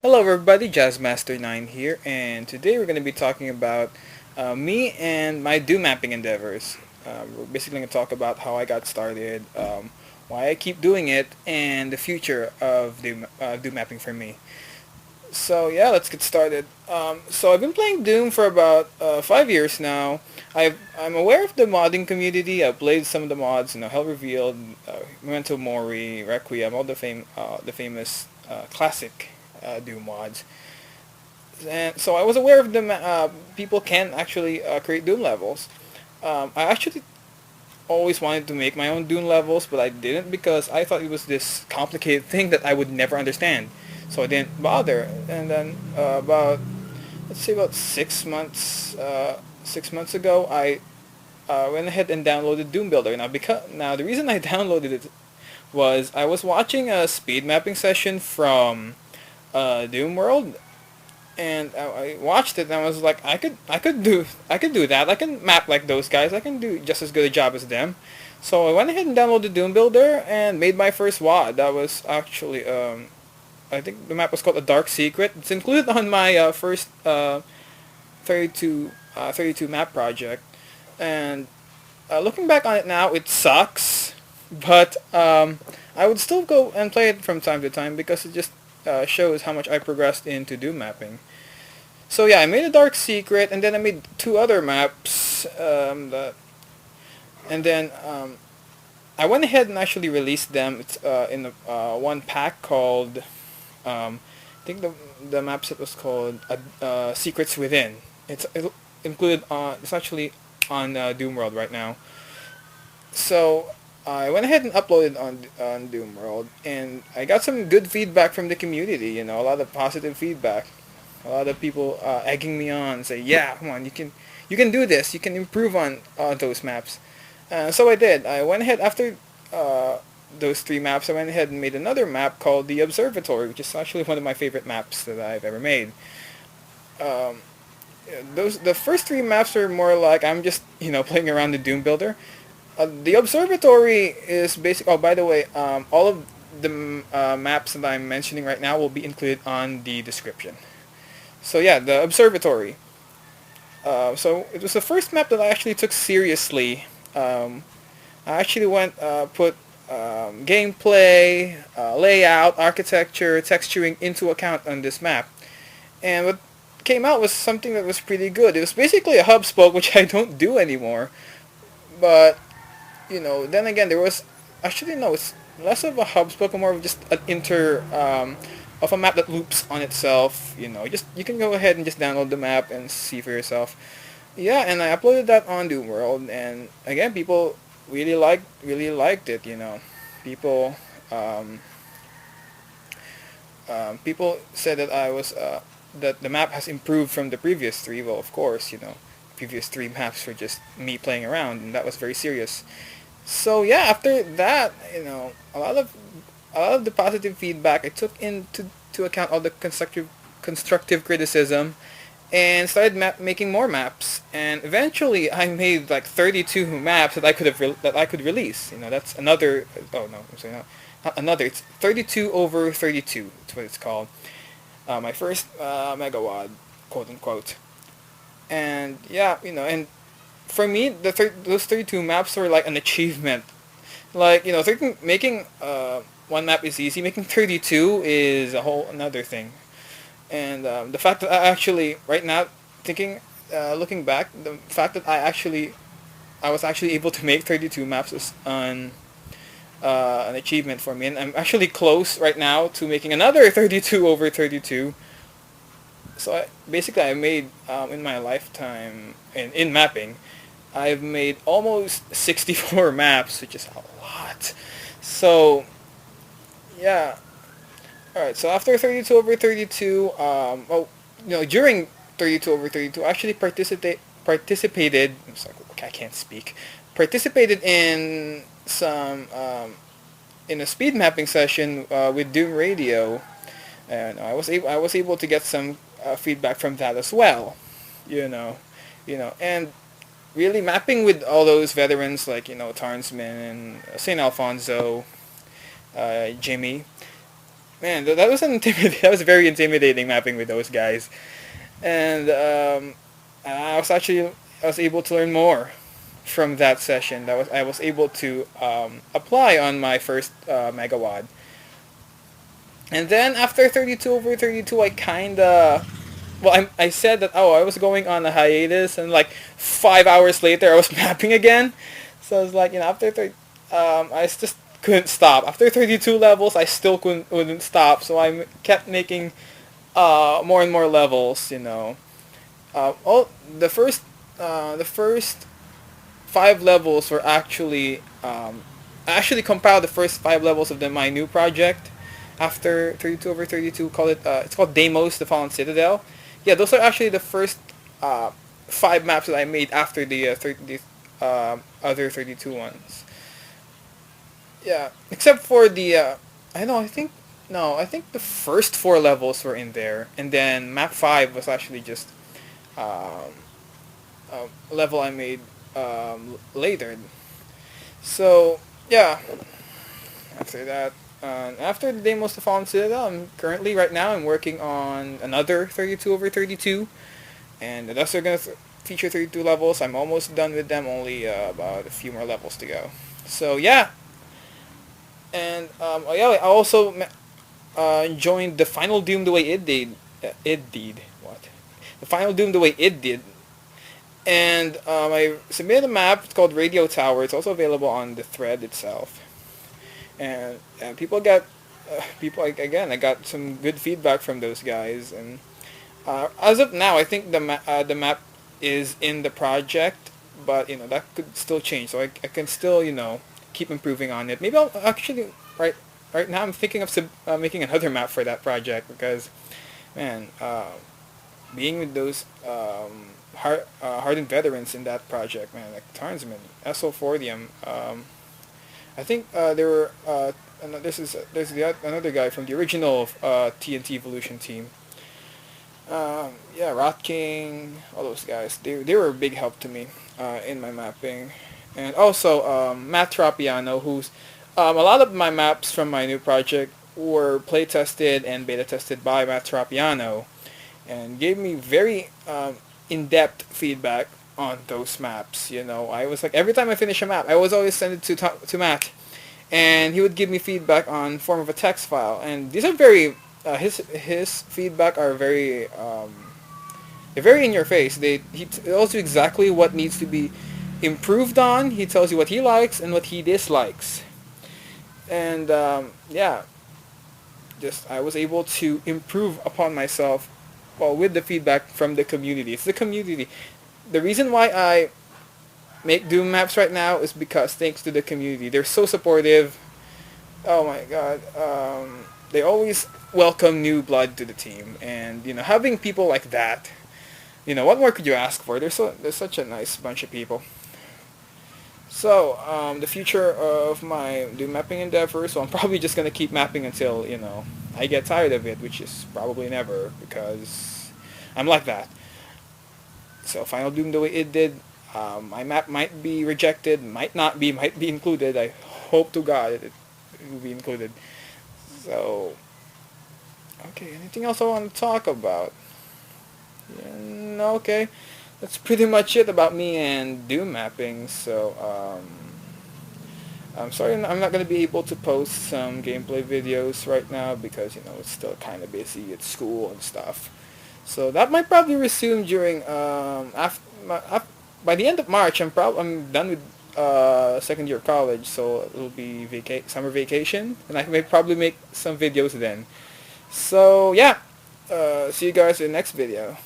Hello everybody, Jazzmaster9 here, and today we're going to be talking about me and my do mapping endeavors. We're basically going to talk about how I got started, why I keep doing it, and the future of do mapping for me. So yeah, let's get started. So I've been playing Doom for about 5 years now. I'm aware of the modding community. I've played some of the mods, Hell Revealed, Memento Mori, Requiem, all the famous classic Doom mods. And so I was aware of them. People can actually create Doom levels. I actually always wanted to make my own Doom levels, but I didn't because I thought it was this complicated thing that I would never understand. So I didn't bother. And then about let's say about 6 months ago, I went ahead and downloaded Doom Builder. Now the reason I downloaded it was I was watching a speed mapping session from Doom World, and I watched it and I was like, I could do that. I can map like those guys. I can do just as good a job as them. So I went ahead and downloaded Doom Builder and made my first WAD. That was actually I think the map was called A Dark Secret. It's included on my first 32 map project. And looking back on it now, it sucks, but I would still go and play it from time to time because it just shows how much I progressed into Doom mapping. So yeah, I made a Dark Secret, and then I made two other maps. And then I went ahead and actually released them. It's in one pack called, I think the map set was called Secrets Within. It included. It's actually on Doom World right now. So I went ahead and uploaded on Doom World, and I got some good feedback from the community. A lot of positive feedback. A lot of people egging me on, say, "Yeah, come on, you can do this. You can improve on those maps." So I did. I went ahead after those three maps. I went ahead and made another map called the Observatory, which is actually one of my favorite maps that I've ever made. Um, the first three maps are more like I'm just playing around the Doom Builder. The Observatory is basic. Oh, by the way, all of the maps that I'm mentioning right now will be included on the description. So yeah, the Observatory. So it was the first map that I actually took seriously. I actually put gameplay, layout, architecture, texturing into account on this map. And what came out was something that was pretty good. It was basically a hub spoke, which I don't do anymore. But then again, there was actually no. It's less of a hub spoke, and more of just an of a map that loops on itself. Just you can go ahead and just download the map and see for yourself. Yeah, and I uploaded that on Doom World, and again, people really liked it. People um, people said that that the map has improved from the previous three. Well, of course, previous three maps were just me playing around, and that was very serious. So yeah, after that, a lot of the positive feedback I took into to account all the constructive criticism, and started making more maps. And eventually, I made like 32 maps that I could release. That's another. Oh no, I'm sorry, not another. It's 32 over 32. That's what it's called. My first megawad, quote unquote. And yeah, and for me, those 32 maps were like an achievement. Like, 13, making one map is easy. Making 32 is a whole another thing. And the fact that I actually, right now, looking back, the fact that I was actually able to make 32 maps was an achievement for me. And I'm actually close right now to making another 32 over 32. So basically, I made in my lifetime in mapping, I've made almost 64 maps, which is a lot. So yeah, all right. So after 32 over 32, during 32 over 32, I actually participated. I'm sorry, okay, I can't speak. Participated in some in a speed mapping session with Doom Radio, and I was able to get some feedback from that as well. You know, and really mapping with all those veterans like Tarnsman and Saint Alfonso, Jimmy. man, that was that was very intimidating mapping with those guys, and I was able to learn more from that session. I was able to apply on my first megawatt. And then after 32 over 32, I kinda, well, I said that, oh, I was going on a hiatus, and like 5 hours later I was mapping again. So I was like, after 30, I just couldn't stop. After 32 levels, I still couldn't stop. So kept making more and more levels. All the first 5 levels were actually I actually compiled the first 5 levels of my new project after 32 over 32. It's called Deimos, the Fallen Citadel. Yeah, those are actually the first 5 maps that I made after the other 32 ones. Yeah, except for I know I think no, I think the first 4 levels were in there, and then map 5 was actually just um, a level I made later. So yeah, after that, after the Deimos the Fallen Citadel, right now I'm working on another 32 over 32, and those are gonna feature 32 levels. I'm almost done with them. Only about a few more levels to go. So yeah, and oh yeah, I also joined the Final Doom the way it did. It did what? The Final Doom the way it did. And I submitted a map. It's called Radio Tower. It's also available on the thread itself. And people again. I got some good feedback from those guys. And as of now, I think the map is in the project, but that could still change. So I can still keep improving on it. Maybe I'll actually right now I'm thinking of making another map for that project because, man, being with those hardened veterans in that project, man, like Tarnsman, SO40, I think there were another guy from the original TNT Evolution team. Yeah, Rot King, all those guys. They were a big help to me in my mapping, and also Matt Tropiano, who's a lot of my maps from my new project were play tested and beta tested by Matt Tropiano, and gave me very in-depth feedback on those maps. I was like, every time I finish a map, I was always send it to Matt, and he would give me feedback on form of a text file. And these are very his feedback are very they're very in your face. He tells you exactly what needs to be improved on. He tells you what he likes and what he dislikes. And yeah, just I was able to improve upon myself, well, with the feedback from the community. It's the community. The reason why I make Doom maps right now is because thanks to the community. They're so supportive. Oh my god. They always welcome new blood to the team, and having people like that, what more could you ask for? They're such a nice bunch of people. So the future of my Doom mapping endeavor. So I'm probably just gonna keep mapping until I get tired of it, which is probably never, because I'm like that. So Final Doom the way it did, my map might be rejected, might not be, might be included. I hope to God it will be included. So, okay, anything else I want to talk about? Yeah, no, okay. That's pretty much it about me and Doom mapping. So, I'm sorry I'm not going to be able to post some gameplay videos right now because, it's still kind of busy at school and stuff. So that might probably resume during, by the end of March, I'm done with second year of college, so it'll be summer vacation, and I may probably make some videos then. So yeah, see you guys in the next video.